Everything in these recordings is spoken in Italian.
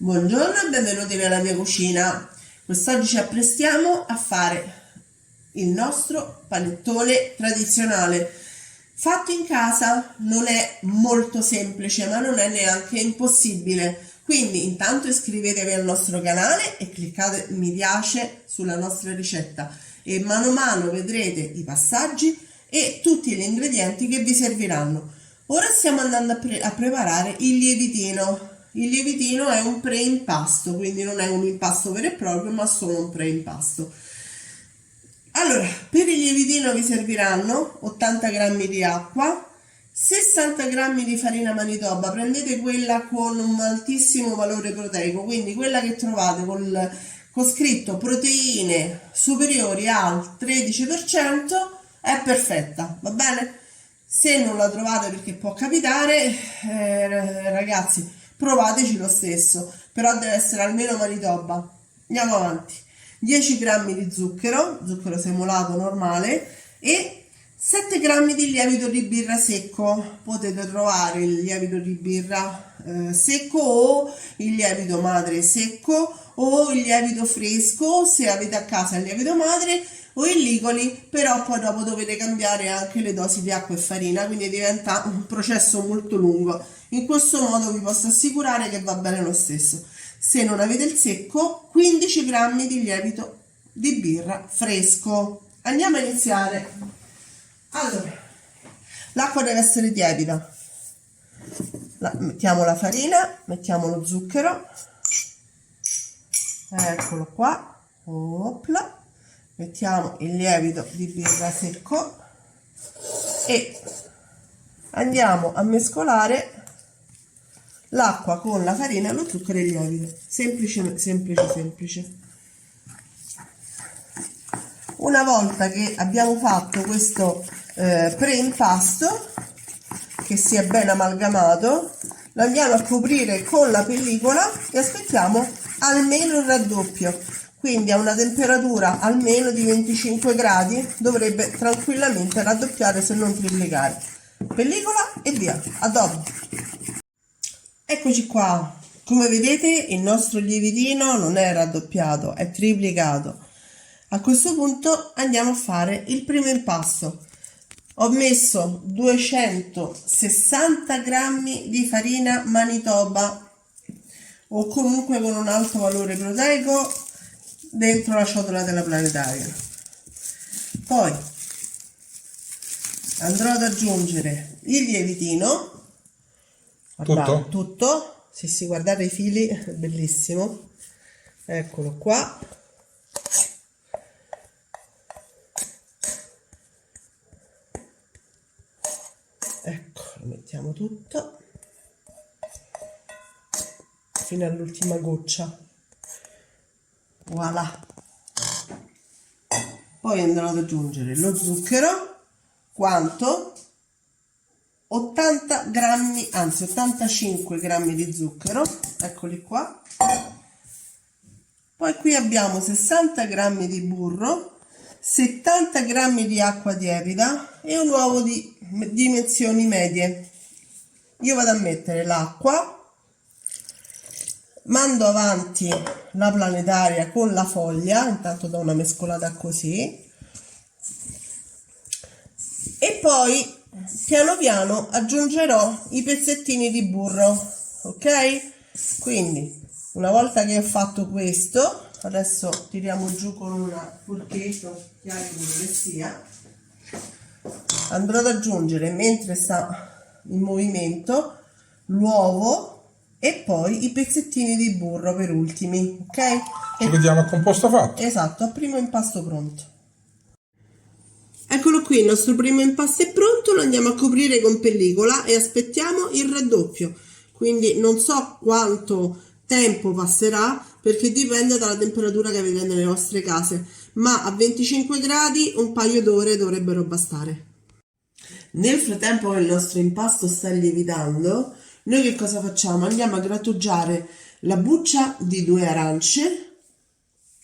Buongiorno e benvenuti nella mia cucina. Quest'oggi ci apprestiamo a fare il nostro panettone tradizionale. Fatto in casa non è molto semplice, ma non è neanche impossibile. Quindi intanto iscrivetevi al nostro canale e cliccate mi piace sulla nostra ricetta e mano a mano vedrete i passaggi e tutti gli ingredienti che vi serviranno. Ora stiamo andando a preparare il lievitino. Il lievitino è un preimpasto, quindi non è un impasto vero e proprio, ma solo un preimpasto. Allora, per il lievitino vi serviranno 80 g di acqua, 60 g di farina manitoba. Prendete quella con un altissimo valore proteico, quindi quella che trovate con scritto proteine superiori al 13% è perfetta, va bene? Se non la trovate, perché può capitare, ragazzi, provateci lo stesso, però deve essere almeno manitoba. Andiamo avanti. 10 g di zucchero semolato normale e 7 g di lievito di birra secco. Potete trovare il lievito di birra secco o il lievito madre secco o il lievito fresco se avete a casa il lievito madre o i ligoli, però poi dopo dovete cambiare anche le dosi di acqua e farina, quindi diventa un processo molto lungo. In questo modo vi posso assicurare che va bene lo stesso. Se non avete il secco, 15 g di lievito di birra fresco. Andiamo a iniziare. Allora, l'acqua deve essere tiepida. Mettiamo la farina, mettiamo lo zucchero, eccolo qua, opla. Mettiamo il lievito di birra secco e andiamo a mescolare l'acqua con la farina, lo zucchero e il lievito. Semplice, semplice, semplice. Una volta che abbiamo fatto questo preimpasto, che si è ben amalgamato, lo andiamo a coprire con la pellicola e aspettiamo almeno il raddoppio. Quindi a una temperatura almeno di 25 gradi dovrebbe tranquillamente raddoppiare, se non triplicare. Pellicola e via, a dopo. Eccoci qua, come vedete il nostro lievitino non è raddoppiato, è triplicato. A questo punto andiamo a fare il primo impasto. Ho messo 260 g di farina manitoba o comunque con un alto valore proteico dentro la ciotola della planetaria. Poi andrò ad aggiungere il lievitino. Guardate, tutto. Sì, guardate i fili, è bellissimo. Eccolo qua. Ecco, lo mettiamo tutto fino all'ultima goccia. Voilà. Poi andrò ad aggiungere lo zucchero. Quanto? 80 grammi, anzi 85 grammi di zucchero, eccoli qua. Poi qui abbiamo 60 grammi di burro, 70 grammi di acqua tiepida e un uovo di dimensioni medie. Io vado a mettere l'acqua, mando avanti la planetaria con la foglia, intanto do una mescolata così e poi piano piano aggiungerò i pezzettini di burro, ok? Quindi una volta che ho fatto questo, adesso tiriamo giù con una forchetta, chiaro che sia, andrò ad aggiungere mentre sta in movimento l'uovo e poi i pezzettini di burro per ultimi, ok? Ci vediamo al composto fatto. Esatto, al primo impasto pronto. Eccolo qui, il nostro primo impasto è pronto, lo andiamo a coprire con pellicola e aspettiamo il raddoppio. Quindi non so quanto tempo passerà perché dipende dalla temperatura che avete nelle vostre case, ma a 25 gradi un paio d'ore dovrebbero bastare. Nel frattempo che il nostro impasto sta lievitando, noi che cosa facciamo? Andiamo a grattugiare la buccia di 2 arance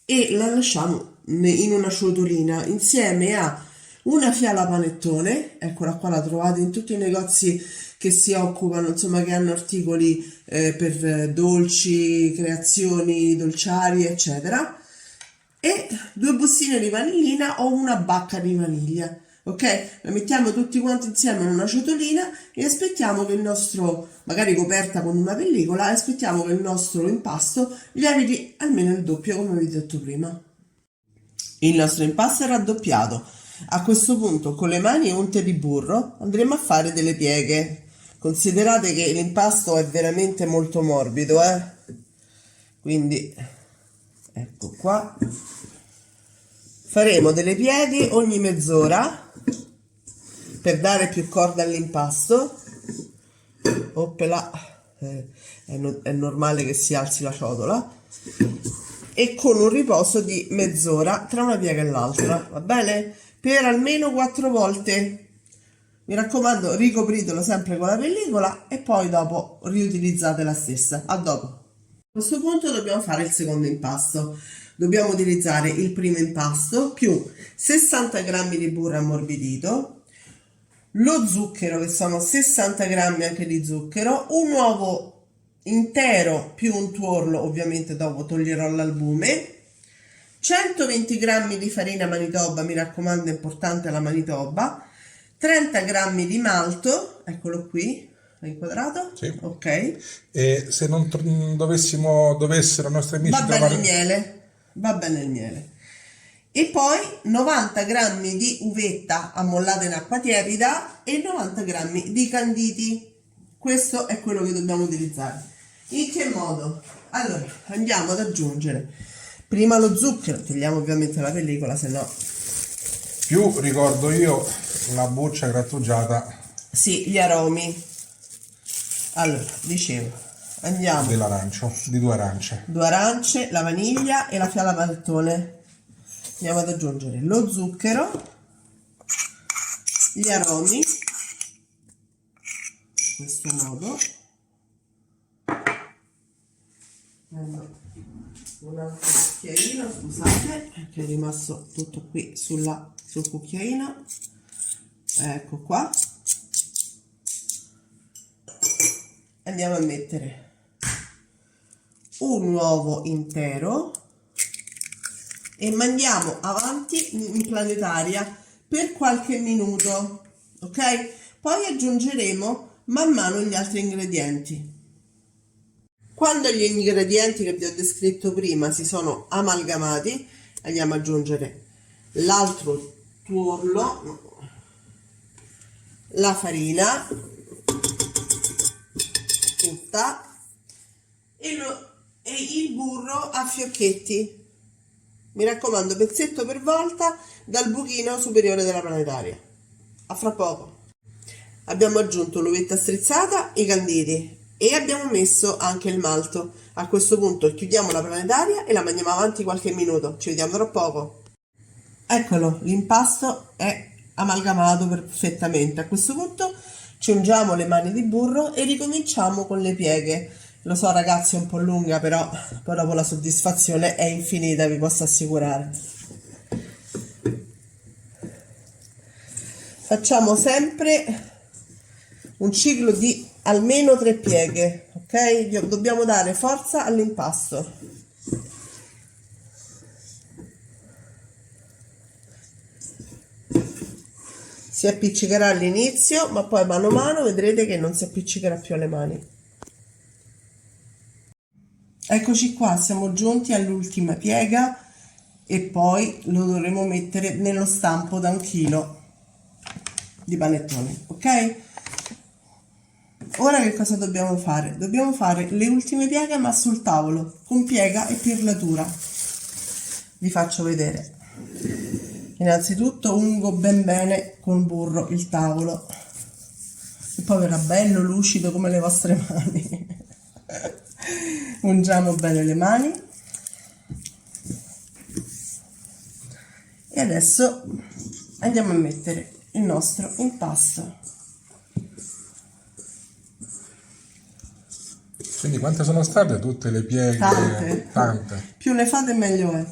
e la lasciamo in una ciotolina insieme a una fiala panettone, eccola qua, la trovate in tutti i negozi che si occupano, insomma, che hanno articoli per dolci, creazioni, dolciari, eccetera, e 2 bustine di vanillina o una bacca di vaniglia. Ok? La mettiamo tutti quanti insieme in una ciotolina e aspettiamo che il nostro, magari coperta con una pellicola, e aspettiamo che il nostro impasto lieviti almeno il doppio, come vi ho detto prima. Il nostro impasto è raddoppiato. A questo punto, con le mani unte di burro, andremo a fare delle pieghe. Considerate che l'impasto è veramente molto morbido, quindi ecco qua. Faremo delle pieghe ogni mezz'ora per dare più corda all'impasto. Oppela, è normale che si alzi la ciotola. E con un riposo di mezz'ora tra una piega e l'altra, va bene? Per almeno 4 volte. Mi raccomando, ricopritelo sempre con la pellicola e poi dopo riutilizzate la stessa. A dopo. A questo punto dobbiamo fare il secondo impasto. Dobbiamo utilizzare il primo impasto più 60 g di burro ammorbidito, lo zucchero, che sono 60 g anche di zucchero, un uovo intero più un tuorlo, ovviamente dopo toglierò l'albume, 120 g di farina manitoba, mi raccomando, è importante la manitoba, 30 g di malto, eccolo qui, è inquadrato? Sì. Ok. E se non dovessero i nostri amici Va bene trovare... il miele, va bene il miele. E poi 90 g di uvetta ammollata in acqua tiepida e 90 g di canditi. Questo è quello che dobbiamo utilizzare. In che modo? Allora, andiamo ad aggiungere prima lo zucchero, togliamo ovviamente la pellicola, se no... Più, ricordo io, la buccia grattugiata Sì, gli aromi. Allora, dicevo, andiamo... dell'arancio, di 2 arance. 2 arance, la vaniglia e la fiala panettone. Andiamo ad aggiungere lo zucchero, gli aromi, in questo modo. Prendo un altro cucchiaino, scusate, che è rimasto tutto qui sul cucchiaino. Ecco qua. Andiamo a mettere un uovo intero e mandiamo avanti in planetaria per qualche minuto, ok? Poi aggiungeremo man mano gli altri ingredienti. Quando gli ingredienti che vi ho descritto prima si sono amalgamati, andiamo ad aggiungere l'altro tuorlo, la farina tutta e il burro a fiocchetti. Mi raccomando, pezzetto per volta dal buchino superiore della planetaria. A fra poco. Abbiamo aggiunto l'uvetta strizzata, i canditi e abbiamo messo anche il malto. A questo punto chiudiamo la planetaria e la mandiamo avanti qualche minuto. Ci vediamo tra poco. Eccolo, l'impasto è amalgamato perfettamente. A questo punto ci ungiamo le mani di burro e ricominciamo con le pieghe. Lo so ragazzi, è un po' lunga, però poi dopo la soddisfazione è infinita, vi posso assicurare. Facciamo sempre un ciclo di almeno 3 pieghe, ok? Dobbiamo dare forza all'impasto. Si appiccicherà all'inizio, ma poi mano a mano vedrete che non si appiccicherà più alle mani. Eccoci qua, siamo giunti all'ultima piega e poi lo dovremo mettere nello stampo da 1 chilo di panettone, ok? Ora che cosa dobbiamo fare? Dobbiamo fare le ultime pieghe ma sul tavolo, con piega e pirlatura. Vi faccio vedere. Innanzitutto ungo ben bene con burro il tavolo e poi verrà bello lucido come le vostre mani. Ungiamo bene le mani e adesso andiamo a mettere il nostro impasto. Quindi quante sono state tutte le pieghe? Tante. Tante. Più ne fate meglio è.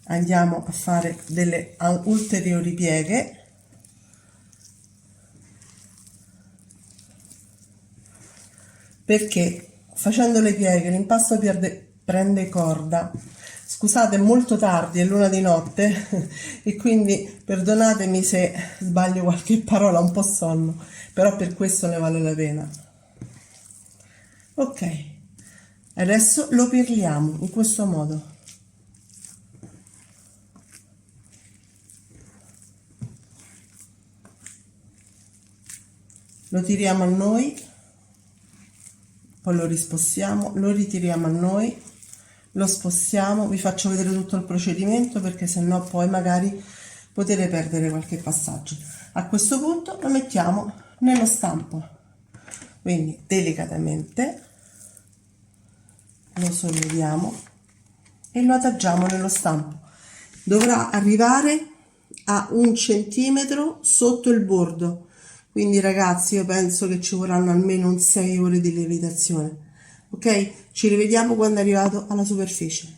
andiamo a fare delle ulteriori pieghe. Perché facendo le pieghe l'impasto prende corda. Scusate, è molto tardi, è l'una di notte e quindi perdonatemi se sbaglio qualche parola, un po' sonno, però per questo ne vale la pena. Ok, adesso lo pirliamo in questo modo. Lo tiriamo a noi, poi lo rispostiamo, lo ritiriamo a noi, lo spostiamo, vi faccio vedere tutto il procedimento perché sennò poi magari potete perdere qualche passaggio. A questo punto lo mettiamo nello stampo, quindi delicatamente lo solleviamo e lo adagiamo nello stampo. Dovrà arrivare a 1 centimetro sotto il bordo. Quindi ragazzi, io penso che ci vorranno almeno un 6 ore di lievitazione. Ok? Ci rivediamo quando è arrivato alla superficie.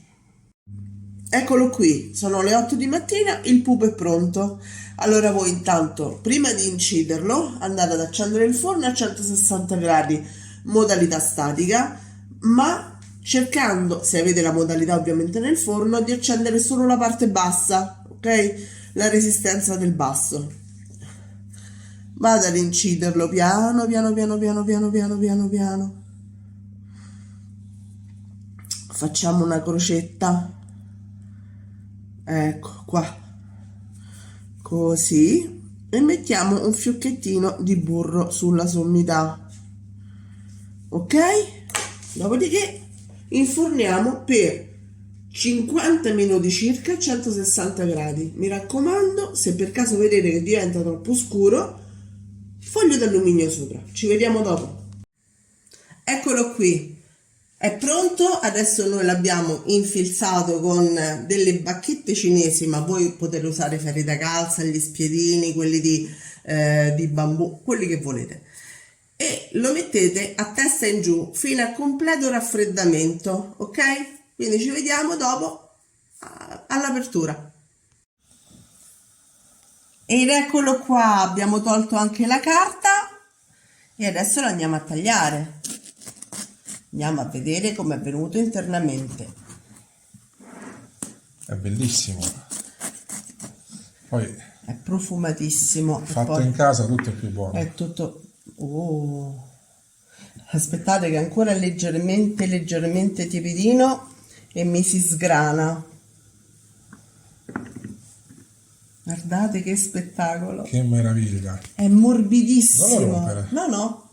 Eccolo qui, sono le 8 di mattina, il pupo è pronto. Allora voi intanto, prima di inciderlo, andate ad accendere il forno a 160 gradi, modalità statica, ma cercando, se avete la modalità ovviamente nel forno, di accendere solo la parte bassa, ok? La resistenza del basso. Vado ad inciderlo piano piano piano piano piano piano piano piano. Facciamo una crocetta, ecco qua, così, e mettiamo un fiocchettino di burro sulla sommità, ok? Dopodiché inforniamo per 50 minuti circa a 160 gradi. Mi raccomando, se per caso vedete che diventa troppo scuro, foglio d'alluminio sopra. Ci vediamo dopo. Eccolo qui, è pronto. Adesso noi l'abbiamo infilzato con delle bacchette cinesi, ma voi potete usare ferri da calza, gli spiedini, quelli di bambù, quelli che volete, e lo mettete a testa in giù fino a completo raffreddamento, ok? Quindi ci vediamo dopo all'apertura. Ed eccolo qua, abbiamo tolto anche la carta e adesso lo andiamo a tagliare. Andiamo a vedere come è venuto internamente. È bellissimo. Poi È profumatissimo. fatto in casa tutto è più buono. È tutto... Oh. Aspettate che è ancora leggermente tiepidino e mi si sgrana. Guardate che spettacolo. Che meraviglia. È morbidissimo. Non lo rompere. No,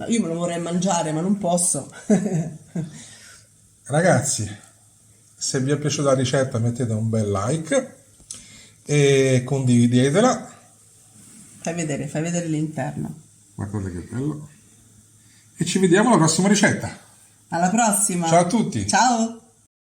io me lo vorrei mangiare, ma non posso. Ragazzi, se vi è piaciuta la ricetta mettete un bel like e condividetela. Fai vedere l'interno. Guardate che bello. E ci vediamo alla prossima ricetta. Alla prossima. Ciao a tutti. Ciao.